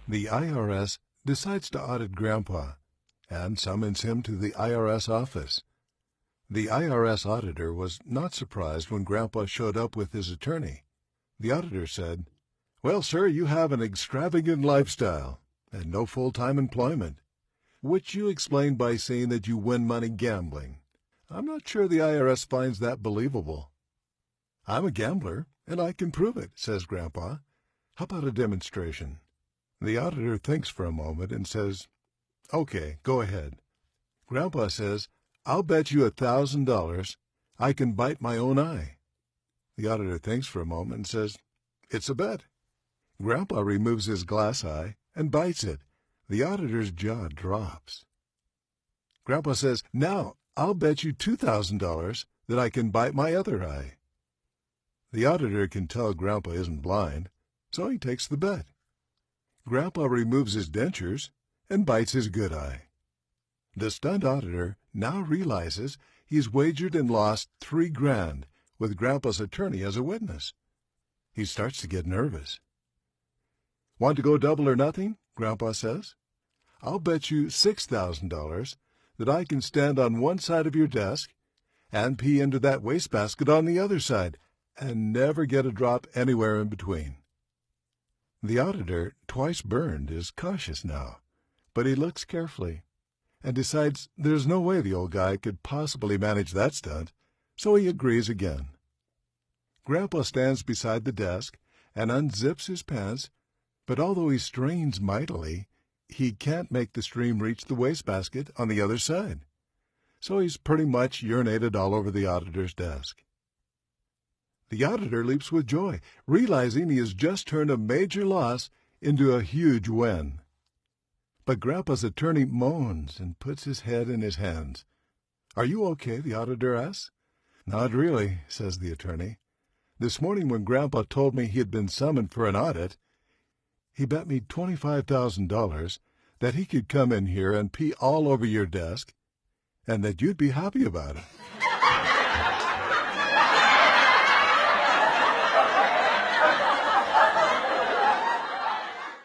The IRS decides to audit Grandpa and summons him to the IRS office. The IRS auditor was not surprised when Grandpa showed up with his attorney. The auditor said, "Well, sir, you have an extravagant lifestyle and no full-time employment, which you explain by saying that you win money gambling. I'm not sure the IRS finds that believable." "I'm a gambler, and I can prove it," says Grandpa. "How about a demonstration?" The auditor thinks for a moment and says, "Okay, go ahead." Grandpa says, "I'll bet you $1,000 I can bite my own eye." The auditor thinks for a moment and says, "It's a bet." Grandpa removes his glass eye and bites it. The auditor's jaw drops. Grandpa says, "Now I'll bet you $2,000 that I can bite my other eye." The auditor can tell Grandpa isn't blind, so he takes the bet. Grandpa removes his dentures and bites his good eye. The stunned auditor now realizes he's wagered and lost $3,000 with Grandpa's attorney as a witness. He starts to get nervous. "Want to go double or nothing?" Grandpa says. "I'll bet you $6,000 that I can stand on one side of your desk and pee into that wastebasket on the other side and never get a drop anywhere in between." The auditor, twice burned, is cautious now, but he looks carefully and decides there's no way the old guy could possibly manage that stunt, so he agrees again. Grandpa stands beside the desk and unzips his pants, but although he strains mightily, he can't make the stream reach the wastebasket on the other side, so he's pretty much urinated all over the auditor's desk. The auditor leaps with joy, realizing he has just turned a major loss into a huge win. But Grandpa's attorney moans and puts his head in his hands. "Are you okay?" the auditor asks. "Not really," says the attorney. "This morning when Grandpa told me he had been summoned for an audit, he bet me $25,000 that he could come in here and pee all over your desk and that you'd be happy about it."